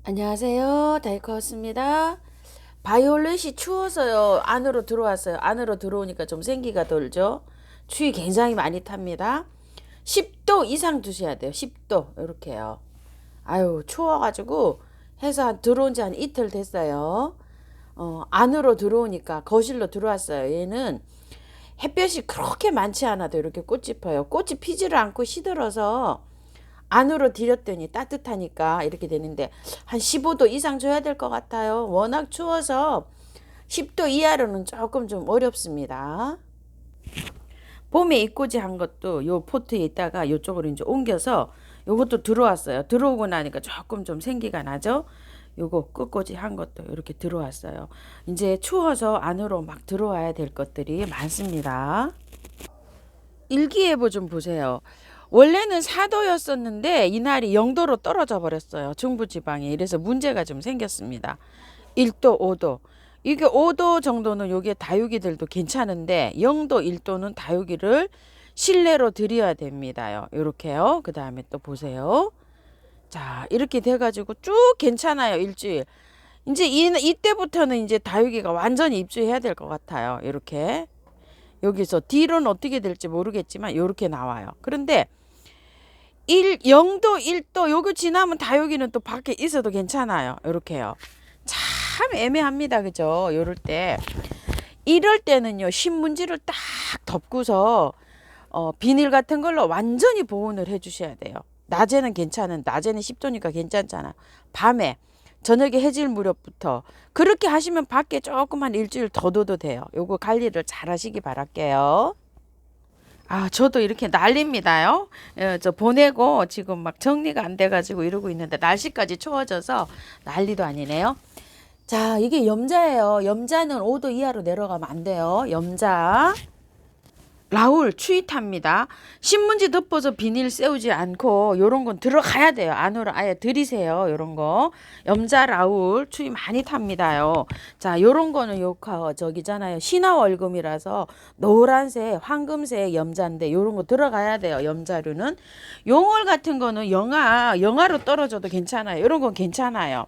안녕하세요. 다이커스입니다. 바이올렛이 추워서요. 안으로 들어왔어요. 안으로 들어오니까 좀 생기가 돌죠. 추위 굉장히 많이 탑니다. 10도 이상 두셔야 돼요. 10도 이렇게요. 아유 추워가지고 해서 들어온 지 한 이틀 됐어요. 안으로 들어오니까 거실로 들어왔어요. 얘는 햇볕이 그렇게 많지 않아도 이렇게 꽃이 펴요. 꽃이 피지를 않고 시들어서 안으로 들였더니 따뜻하니까 이렇게 되는데 한 15도 이상 줘야 될 것 같아요. 워낙 추워서 10도 이하로는 조금 좀 어렵습니다. 봄에 이꼬지 한 것도 요 포트에 있다가 요쪽으로 이제 옮겨서 요것도 들어왔어요. 들어오고 나니까 조금 좀 생기가 나죠. 요거 끝꽂이 한 것도 이렇게 들어왔어요. 이제 추워서 안으로 막 들어와야 될 것들이 많습니다. 일기예보 좀 보세요. 원래는 4도였었는데 이날이 0도로 떨어져 버렸어요. 중부지방에. 이래서 문제가 좀 생겼습니다. 1도, 5도. 이게 5도 정도는 요게 다육이들도 괜찮은데 0도, 1도는 다육이를 실내로 들여야 됩니다요. 요렇게요. 그 다음에 또 보세요. 자, 이렇게 돼가지고 쭉 괜찮아요. 일주일. 이제 이때부터는 이제 다육이가 완전히 입주해야 될 것 같아요. 이렇게. 여기서 뒤로는 어떻게 될지 모르겠지만 이렇게 나와요. 그런데 0도, 1도 요거 지나면 다육이는 또 밖에 있어도 괜찮아요. 이렇게요. 참 애매합니다. 그죠? 요럴 때. 이럴 때는요. 신문지를 딱 덮고서 비닐 같은 걸로 완전히 보온을 해 주셔야 돼요. 낮에는 괜찮은, 낮에는 10도니까 괜찮잖아. 밤에 저녁에 해질 무렵부터 그렇게 하시면 밖에 조금 한 일주일 더 둬도 돼요. 요거 관리를 잘 하시기 바랄게요. 아, 저도 이렇게 난립니다요. 저 보내고 지금 막 정리가 안 돼가지고 이러고 있는데 날씨까지 추워져서 난리도 아니네요. 자, 이게 염자예요. 염자는 5도 이하로 내려가면 안 돼요. 염자. 라울 추위탑니다. 신문지 덮어서 비닐 세우지 않고 요런 건 들어가야 돼요. 안으로 아예 들이세요. 요런 거. 염자 라울 추위 많이 탑니다요. 자, 요런 거는 저기잖아요. 신화월금이라서 노란색, 황금색 염자인데 요런 거 들어가야 돼요. 염자류는. 용월 같은 거는 영하로 떨어져도 괜찮아요. 요런 건 괜찮아요.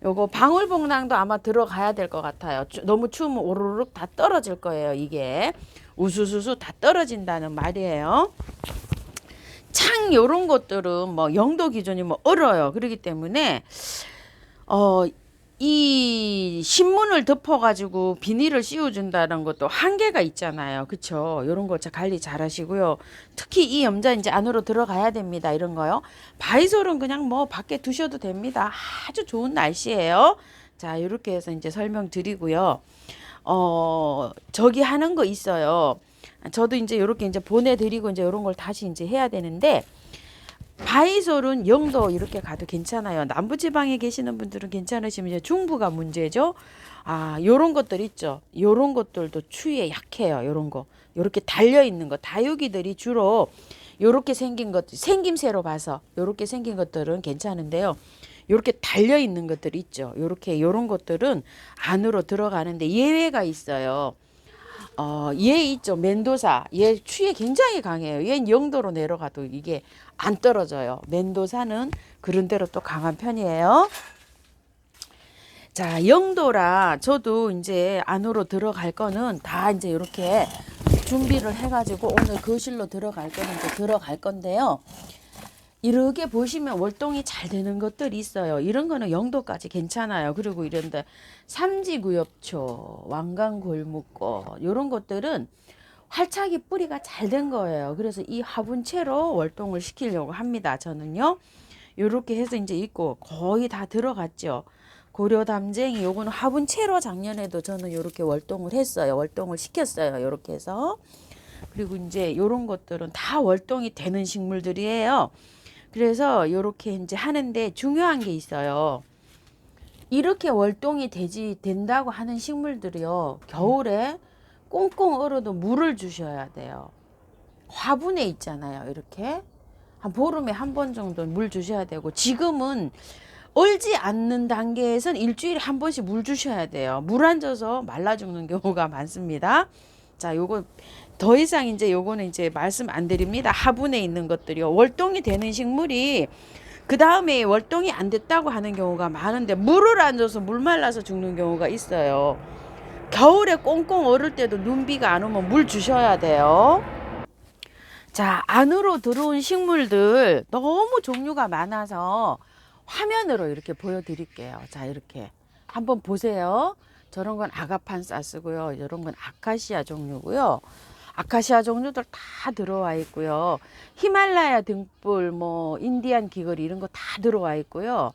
요거 방울복랑도 아마 들어가야 될 것 같아요. 너무 추우면 오르륵 다 떨어질 거예요. 이게 우수수수 다 떨어진다는 말이에요. 창 요런 것들은 뭐 영도 기준이 뭐 얼어요. 그렇기 때문에 어, 이 신문을 덮어가지고 비닐을 씌워준다는 것도 한계가 있잖아요. 그쵸? 요런 거 관리 잘 하시고요. 특히 이 염자 이제 안으로 들어가야 됩니다. 이런 거요. 바이솔은 그냥 뭐 밖에 두셔도 됩니다. 아주 좋은 날씨예요. 자, 이렇게 해서 이제 설명드리고요. 저기 하는 거 있어요. 저도 이제 이렇게 이제 보내드리고 이제 이런 걸 다시 이제 해야 되는데, 바이솔은 영도 이렇게 가도 괜찮아요. 남부지방에 계시는 분들은 괜찮으시면 이제 중부가 문제죠. 아, 요런 것들 있죠. 요런 것들도 추위에 약해요. 요런 거. 요렇게 달려 있는 거. 다육이들이 주로 요렇게 생긴 것, 생김새로 봐서 요렇게 생긴 것들은 괜찮은데요. 요렇게 달려 있는 것들 있죠. 요렇게 요런 것들은 안으로 들어가는데 예외가 있어요. 얘 있죠. 멘도사. 얘 추위에 굉장히 강해요. 얘는 0도로 내려가도 이게 안 떨어져요. 멘도사는 그런 대로 또 강한 편이에요. 자, 0도라 저도 이제 안으로 들어갈 거는 다 이제 이렇게 준비를 해가지고 오늘 거실로 들어갈 거는 이제 들어갈 건데요. 이렇게 보시면 월동이 잘 되는 것들이 있어요. 이런 거는 0도까지 괜찮아요. 그리고 이런데 삼지구엽초, 왕강골묵꽃 이런 것들은 활착이 뿌리가 잘 된 거예요. 그래서 이 화분채로 월동을 시키려고 합니다. 저는요. 이렇게 해서 이제 있고 거의 다 들어갔죠. 고려담쟁이 요거는 화분채로 작년에도 저는 이렇게 월동을 했어요. 월동을 시켰어요. 이렇게 해서. 그리고 이제 요런 것들은 다 월동이 되는 식물들이에요. 그래서 요렇게 이제 하는데 중요한 게 있어요. 이렇게 월동이 된다고 하는 식물들이요. 겨울에 꽁꽁 얼어도 물을 주셔야 돼요. 화분에 있잖아요. 이렇게. 한 보름에 한 번 정도 물 주셔야 되고, 지금은 얼지 않는 단계에선 일주일에 한 번씩 물 주셔야 돼요. 물 안 줘서 말라 죽는 경우가 많습니다. 자, 요거 더 이상 이제 요거는 이제 말씀 안 드립니다. 화분에 있는 것들이요. 월동이 되는 식물이 그 다음에 월동이 안 됐다고 하는 경우가 많은데 물을 안 줘서 물 말라서 죽는 경우가 있어요. 겨울에 꽁꽁 얼을 때도 눈비가 안 오면 물 주셔야 돼요. 자, 안으로 들어온 식물들 너무 종류가 많아서 화면으로 이렇게 보여드릴게요. 자, 이렇게 한번 보세요. 저런 건 아가판사스고요. 이런 건 아카시아 종류고요. 아카시아 종류들 다 들어와 있고요. 히말라야 등불, 뭐 인디안 귀걸이 이런 거 다 들어와 있고요.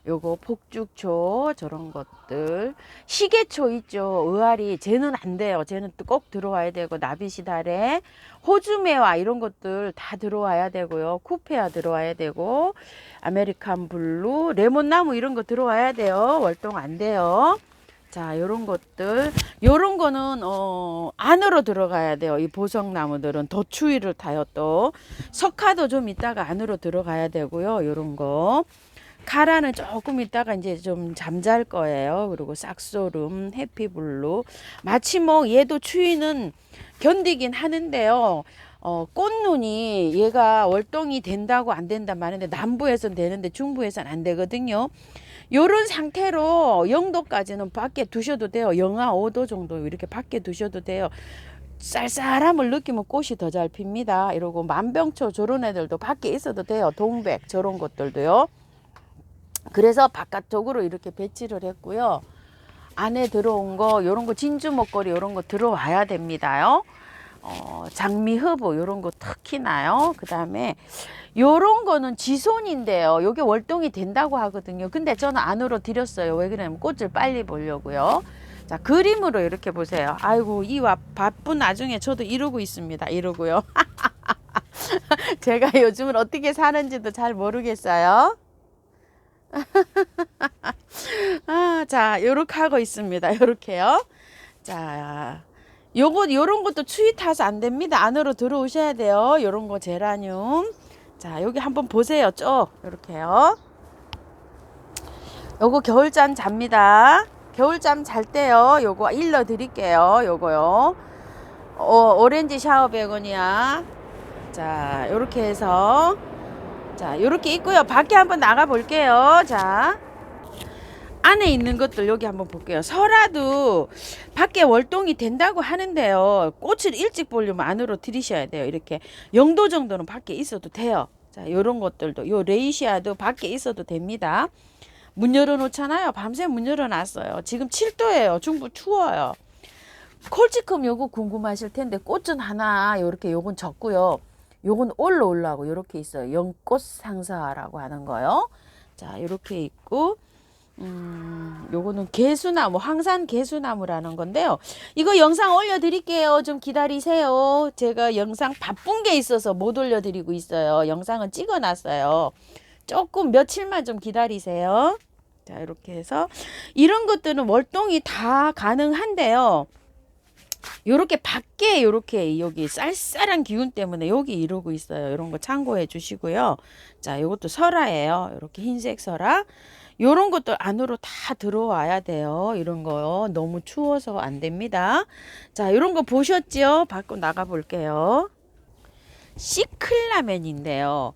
요거 폭죽초 저런 것들, 시계초 있죠. 의아리 쟤는 안 돼요. 쟤는 꼭 들어와야 되고, 나비시다래, 호주매화 이런 것들 다 들어와야 되고요. 쿠페아 들어와야 되고, 아메리칸 블루, 레몬나무 이런 거 들어와야 돼요. 월동 안 돼요. 자, 요런 것들, 요런 거는 안으로 들어가야 돼요. 이 보석나무들은 더 추위를 타요. 또 석화도 좀 이따가 안으로 들어가야 되고요. 요런 거, 카라는 조금 있다가 이제 좀 잠잘 거예요. 그리고 싹소름, 해피블루, 마치목, 얘도 추위는 견디긴 하는데요. 꽃눈이 얘가 월동이 된다고 안 된다 말인데, 남부에선 되는데 중부에선 안 되거든요. 요런 상태로 0도까지는 밖에 두셔도 돼요. 영하 5도 정도 이렇게 밖에 두셔도 돼요. 쌀쌀함을 느끼면 꽃이 더 잘 핍니다. 이러고 만병초 저런 애들도 밖에 있어도 돼요. 동백 저런 것들도요. 그래서 바깥쪽으로 이렇게 배치를 했고요. 안에 들어온 거, 요런 거 진주 목걸이 요런 거 들어와야 됩니다요. 장미허브 요런 거 특히나요. 그 다음에 요런 거는 지손인데요. 요게 월동이 된다고 하거든요. 근데 저는 안으로 드렸어요. 왜 그러냐면 꽃을 빨리 보려고요. 자, 그림으로 이렇게 보세요. 아이고, 이 바쁜 와중에 저도 이러고 있습니다. 이러고요. 제가 요즘은 어떻게 사는지도 잘 모르겠어요. 자, 요렇게 하고 있습니다. 요렇게요. 자, 요런 것도 추위 타서 안 됩니다. 안으로 들어오셔야 돼요. 요런 거 제라늄. 자, 여기 한번 보세요. 쭉 요렇게요. 요거 겨울잠 잡니다. 겨울잠 잘 때요. 요거 일러 드릴게요. 요거요. 오렌지 샤워 베고니아. 자, 요렇게 해서, 자, 요렇게 있고요. 밖에 한번 나가 볼게요. 자, 안에 있는 것들 여기 한번 볼게요. 설화도 밖에 월동이 된다고 하는데요. 꽃을 일찍 보려면 안으로 들이셔야 돼요. 이렇게 0도 정도는 밖에 있어도 돼요. 자, 요런 것들도, 요 레이시아도 밖에 있어도 됩니다. 문 열어놓잖아요. 밤새 문 열어놨어요. 지금 7도예요. 중부 추워요. 콜치컵 요거 궁금하실 텐데, 꽃은 하나 요렇게 요건 적고요. 요건 올라오려고 요렇게 있어요. 연꽃 상사라고 하는 거요. 자, 요렇게 있고, 요거는 개수나무, 황산 개수나무라는 건데요. 이거 영상 올려드릴게요. 좀 기다리세요. 제가 영상 바쁜 게 있어서 못 올려드리고 있어요. 영상은 찍어놨어요. 조금 며칠만 좀 기다리세요. 자, 이렇게 해서 이런 것들은 월동이 다 가능한데요. 요렇게 밖에 요렇게 여기 쌀쌀한 기운 때문에 여기 이러고 있어요. 이런 거 참고해 주시고요. 자, 요것도 설화예요. 이렇게 흰색 설화. 요런 것도 안으로 다 들어와야 돼요. 이런 거요. 너무 추워서 안 됩니다. 자, 요런 거 보셨죠? 밖으로 나가 볼게요. 시클라멘인데요.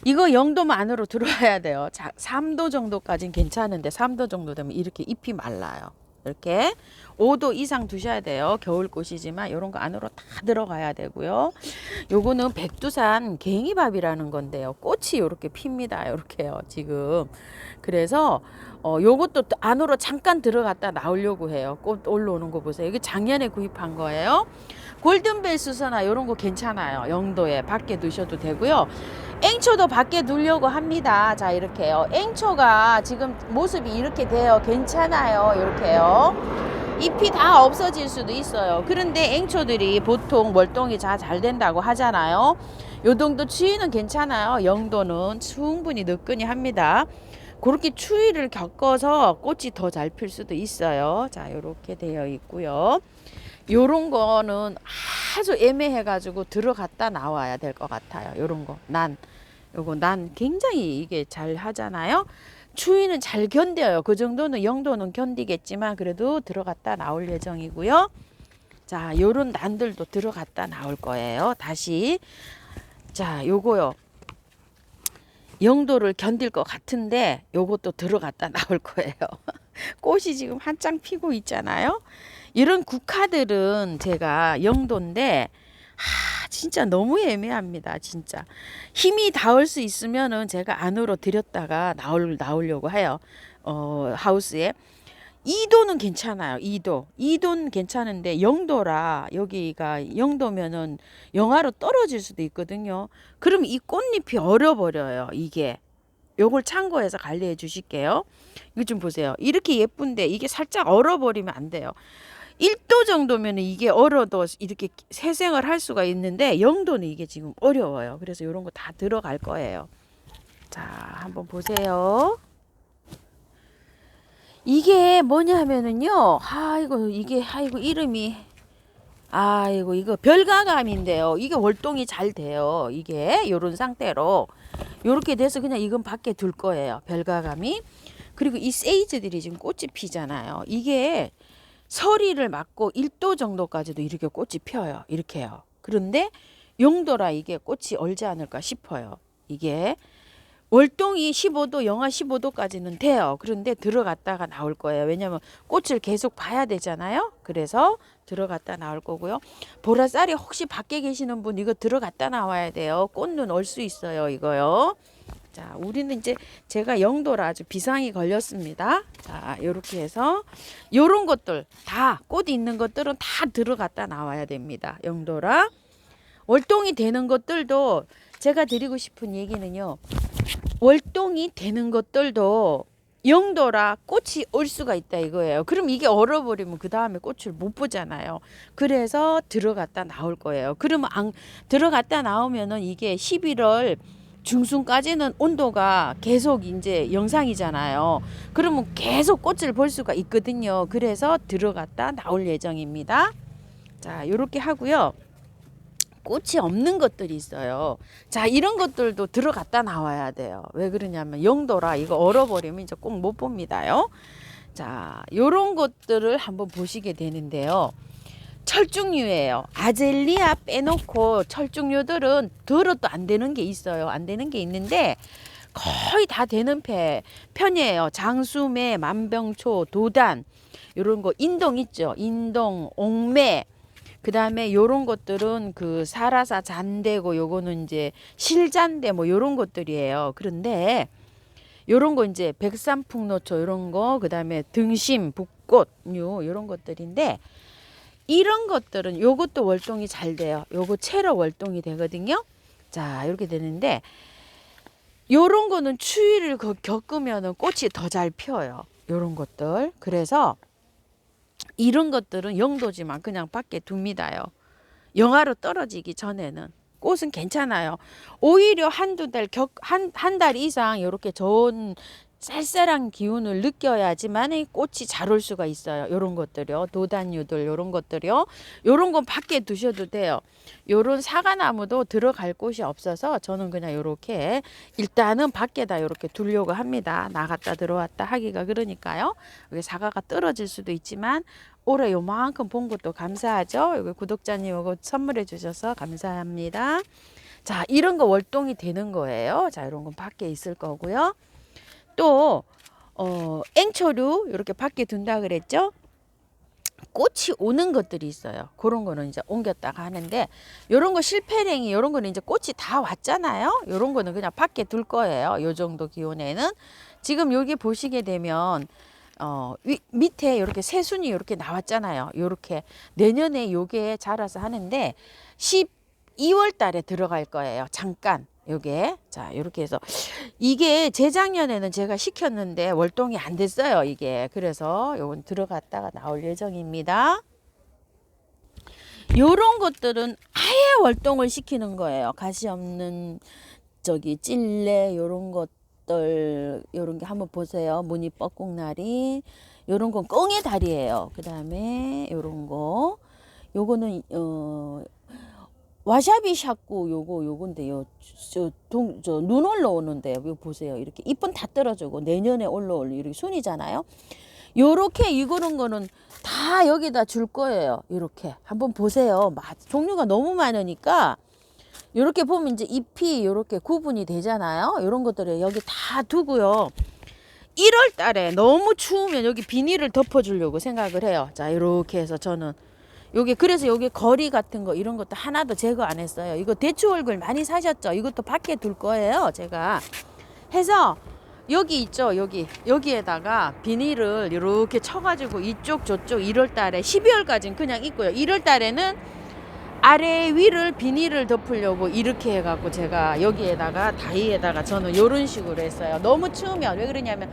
이거 0도 안으로 들어와야 돼요. 자, 3도 정도까지는 괜찮은데 3도 정도 되면 이렇게 잎이 말라요. 이렇게 5도 이상 두셔야 돼요. 겨울꽃이지만 이런 거 안으로 다 들어가야 되고요. 요거는 백두산 갱이밥이라는 건데요. 꽃이 이렇게 핍니다. 이렇게요. 지금. 그래서 요것도 안으로 잠깐 들어갔다 나오려고 해요. 꽃 올라오는 거 보세요. 이게 작년에 구입한 거예요. 골든벨 수서나 이런 거 괜찮아요. 0도에 밖에 두셔도 되고요. 앵초도 밖에 두려고 합니다. 자, 이렇게요. 앵초가 지금 모습이 이렇게 돼요. 괜찮아요. 이렇게요. 잎이 다 없어질 수도 있어요. 그런데 앵초들이 보통 월동이 잘 된다고 하잖아요. 요 정도 추위는 괜찮아요. 0도는 충분히 늦거니 합니다. 그렇게 추위를 겪어서 꽃이 더 잘 필 수도 있어요. 자, 이렇게 되어 있고요. 요런 거는 아주 애매해 가지고 들어갔다 나와야 될 것 같아요. 요런 거 요거 난 굉장히 이게 잘 하잖아요. 추위는 잘 견뎌요. 그 정도는 0도는 견디겠지만 그래도 들어갔다 나올 예정이고요. 자, 요런 난들도 들어갔다 나올 거예요. 다시. 자, 요거요. 영도를 견딜 것 같은데 요것도 들어갔다 나올 거예요. 꽃이 지금 한창 피고 있잖아요. 이런 국화들은 제가 영도인데 진짜 너무 애매합니다. 진짜 힘이 닿을 수 있으면은 제가 안으로 들였다가 나오려고 해요. 하우스에 2도는 괜찮아요. 2도는 괜찮은데 영도라 여기가 영도면은 영하로 떨어질 수도 있거든요. 그럼 이 꽃잎이 얼어버려요. 이게 요걸 참고해서 관리해 주실게요. 이거 좀 보세요. 이렇게 예쁜데 이게 살짝 얼어버리면 안 돼요. 1도 정도면 이게 얼어도 이렇게 새생을 할 수가 있는데 0도는 이게 지금 어려워요. 그래서 이런 거 다 들어갈 거예요. 자, 한번 보세요. 이게 뭐냐 하면은요. 아이고 이름이 이거 별가감인데요. 이게 월동이 잘 돼요. 이게 요런 상태로 요렇게 돼서 그냥 이건 밖에 둘 거예요. 별가감이. 그리고 이 세이지들이 지금 꽃이 피잖아요. 이게 서리를 맞고 1도 정도까지도 이렇게 꽃이 펴요. 이렇게요. 그런데 용도라 이게 꽃이 얼지 않을까 싶어요. 이게 월동이 15도, 영하 15도까지는 돼요. 그런데 들어갔다가 나올 거예요. 왜냐면 꽃을 계속 봐야 되잖아요. 그래서 들어갔다 나올 거고요. 보라쌀이 혹시 밖에 계시는 분 이거 들어갔다 나와야 돼요. 꽃눈 올 수 있어요. 이거요. 자, 우리는 이제 제가 영도라 아주 비상이 걸렸습니다. 자, 요렇게 해서 요런 것들 다 꽃이 있는 것들은 다 들어갔다 나와야 됩니다. 영도라. 월동이 되는 것들도 제가 드리고 싶은 얘기는요. 월동이 되는 것들도 영도라 꽃이 올 수가 있다 이거예요. 그럼 이게 얼어버리면 그 다음에 꽃을 못 보잖아요. 그래서 들어갔다 나올 거예요. 그러면 들어갔다 나오면은 이게 11월 중순까지는 온도가 계속 이제 영상이잖아요. 그러면 계속 꽃을 볼 수가 있거든요. 그래서 들어갔다 나올 예정입니다. 자, 요렇게 하고요. 꽃이 없는 것들이 있어요. 자, 이런 것들도 들어갔다 나와야 돼요. 왜 그러냐면 영도라 이거 얼어버리면 이제 꼭 못 봅니다요. 자, 요런 것들을 한번 보시게 되는데요. 철쭉류예요. 아젤리아 빼놓고 철쭉류들은 들어도 안 되는 게 있어요. 안 되는 게 있는데 거의 다 되는 편이에요. 장수매, 만병초, 도단 요런 거 인동 있죠. 인동, 옥매 그 다음에 요런 것들은 그 사라사 잔대고 요거는 이제 실잔대 뭐 요런 것들이에요. 그런데 요런 거 이제 백삼풍노초 요런 거, 그 다음에 등심, 북꽃류 요런 것들인데 이런 것들은 요것도 월동이 잘 돼요. 요거 채로 월동이 되거든요. 자, 이렇게 되는데 요런 거는 추위를 겪으면은 꽃이 더 잘 펴요. 요런 것들. 그래서 이런 것들은 영도지만 그냥 밖에 둡니다요. 영하로 떨어지기 전에는 꽃은 괜찮아요. 오히려 한 달 이상 이렇게 좋은 쌀쌀한 기운을 느껴야지만 꽃이 잘 올 수가 있어요. 요런 것들요. 도단류들 요런 것들요. 요런 건 밖에 두셔도 돼요. 요런 사과나무도 들어갈 곳이 없어서 저는 그냥 요렇게 일단은 밖에다 요렇게 두려고 합니다. 나갔다 들어왔다 하기가 그러니까요. 여기 사과가 떨어질 수도 있지만 올해 요만큼 본 것도 감사하죠. 여기 구독자님 이거 선물해 주셔서 감사합니다. 자, 이런 거 월동이 되는 거예요. 자, 이런 건 밖에 있을 거고요. 또 앵초류 이렇게 밖에 둔다 그랬죠. 꽃이 오는 것들이 있어요. 그런 거는 이제 옮겼다가 하는데 요런 거 실패랭이 요런 거는 이제 꽃이 다 왔잖아요. 요런 거는 그냥 밖에 둘 거예요. 요 정도 기온에는 지금 여기 보시게 되면 밑에 이렇게 새순이 이렇게 나왔잖아요. 요렇게 내년에 요게 자라서 하는데 12월 달에 들어갈 거예요. 잠깐 요게 자 이렇게 해서 이게 재작년에는 제가 시켰는데 월동이 안 됐어요. 이게 그래서 요건 들어갔다가 나올 예정입니다. 요런 것들은 아예 월동을 시키는 거예요. 가시 없는 저기 찔레 요런 것들 요런 게 한번 보세요. 무늬 뻐꾹나리 요런 건 꽁의 다리예요. 그 다음에 요런 거 요거는 와샤비 샤꾸 요건데요. 눈 올라오는데요. 이거 보세요. 이렇게 잎은 다 떨어지고 내년에 올라올 이렇게 순이잖아요. 요렇게 이거는 거는 다 여기다 줄 거예요. 이렇게 한번 보세요. 종류가 너무 많으니까 이렇게 보면 이제 잎이 이렇게 구분이 되잖아요. 이런 것들을 여기 다 두고요. 1월 달에 너무 추우면 여기 비닐을 덮어주려고 생각을 해요. 자, 이렇게 해서 저는 여기 그래서 여기 거리 같은 거 이런 것도 하나도 제거 안 했어요. 이거 대추 얼굴 많이 사셨죠? 이것도 밖에 둘 거예요. 제가 해서 여기 있죠. 여기에다가 비닐을 이렇게 쳐가지고 이쪽 저쪽 1월 달에 12월까지는 그냥 있고요. 1월 달에는 아래 위를 비닐을 덮으려고 이렇게 해갖고 제가 여기에다가 다이에다가 저는 이런 식으로 했어요. 너무 추우면 왜 그러냐면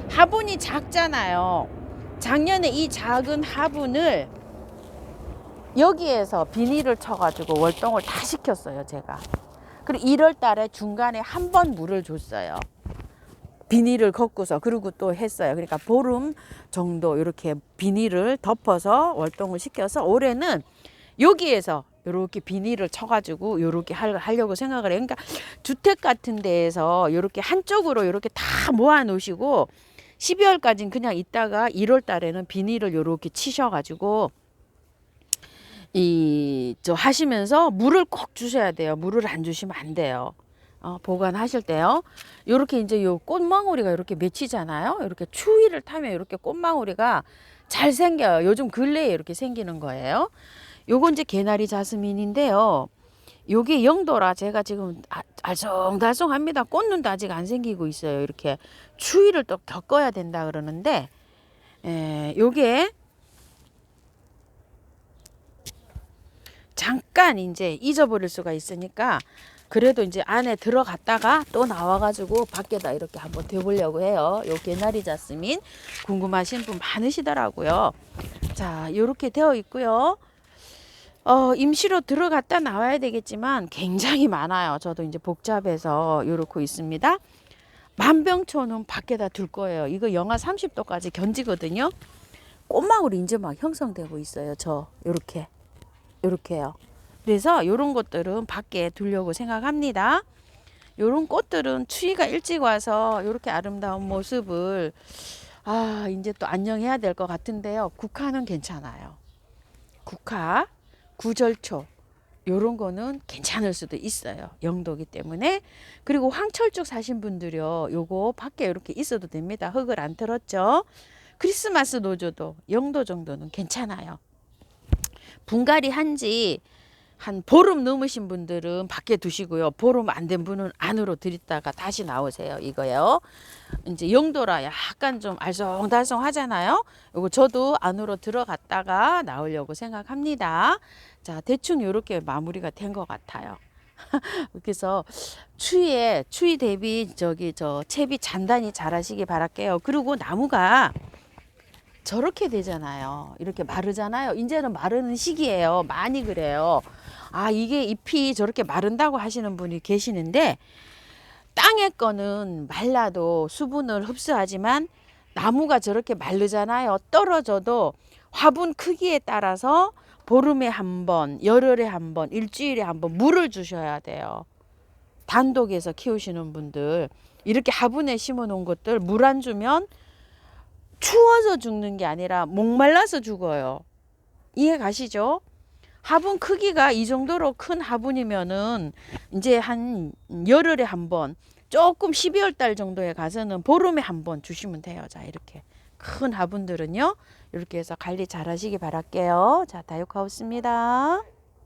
화분이 작잖아요. 작년에 이 작은 화분을 여기에서 비닐을 쳐가지고 월동을 다 시켰어요. 제가. 그리고 1월 달에 중간에 한 번 물을 줬어요. 비닐을 걷고서 그리고 또 했어요. 그러니까 보름 정도 이렇게 비닐을 덮어서 월동을 시켜서 올해는 여기에서 이렇게 비닐을 쳐가지고 이렇게 하려고 생각을 해요. 그러니까 주택 같은 데에서 이렇게 한쪽으로 이렇게 다 모아 놓으시고 12월까지는 그냥 있다가 1월 달에는 비닐을 이렇게 치셔가지고 저 하시면서 물을 꼭 주셔야 돼요. 물을 안 주시면 안 돼요. 보관하실 때요. 요렇게 이제 요 꽃망울이가 이렇게 맺히잖아요. 이렇게 추위를 타면 이렇게 꽃망울이가 잘 생겨요. 요즘 근래에 이렇게 생기는 거예요. 요건 이제 개나리 자스민인데요. 요게 영도라 제가 지금 알쏭달쏭합니다. 꽃눈도 아직 안 생기고 있어요. 이렇게 추위를 또 겪어야 된다 그러는데 요게 잠깐 이제 잊어버릴 수가 있으니까 그래도 이제 안에 들어갔다가 또 나와가지고 밖에다 이렇게 한번 대보려고 해요. 요 개나리 자스민 궁금하신 분 많으시더라고요. 자, 이렇게 되어 있고요. 임시로 들어갔다 나와야 되겠지만 굉장히 많아요. 저도 이제 복잡해서 이렇게 있습니다. 만병초는 밖에다 둘 거예요. 이거 영하 30도까지 견지거든요. 꽃망울이 이제 막 형성되고 있어요. 요렇게요. 그래서 요런 것들은 밖에 두려고 생각합니다. 요런 꽃들은 추위가 일찍 와서 요렇게 아름다운 모습을 이제 또 안녕해야 될 것 같은데요. 국화는 괜찮아요. 국화, 구절초 요런 거는 괜찮을 수도 있어요. 영도기 때문에. 그리고 황철쭉 사신 분들이요. 요거 밖에 이렇게 있어도 됩니다. 흙을 안 틀었죠. 크리스마스 노조도 영도 정도는 괜찮아요. 분갈이 한지 한 보름 넘으신 분들은 밖에 두시고요. 보름 안 된 분은 안으로 들이다가 다시 나오세요. 이거요. 이제 영도라 약간 좀 알쏭달쏭 하잖아요. 요거 저도 안으로 들어갔다가 나오려고 생각합니다. 자, 대충 이렇게 마무리가 된 것 같아요. 그래서 추위 대비 채비 단단히 잘 하시기 바랄게요. 그리고 나무가 저렇게 되잖아요. 이렇게 마르잖아요. 이제는 마르는 시기예요. 많이 그래요. 이게 잎이 저렇게 마른다고 하시는 분이 계시는데 땅의 거는 말라도 수분을 흡수하지만 나무가 저렇게 마르잖아요. 떨어져도 화분 크기에 따라서 보름에 한 번, 열흘에 한 번, 일주일에 한 번 물을 주셔야 돼요. 단독에서 키우시는 분들 이렇게 화분에 심어 놓은 것들 물 안 주면 추워서 죽는 게 아니라 목말라서 죽어요. 이해 가시죠? 화분 크기가 이 정도로 큰 화분이면은 이제 한 열흘에 한 번, 조금 12월 달 정도에 가서는 보름에 한 번 주시면 돼요. 자, 이렇게 큰 화분들은요. 이렇게 해서 관리 잘 하시기 바랄게요. 자, 다육하우스입니다.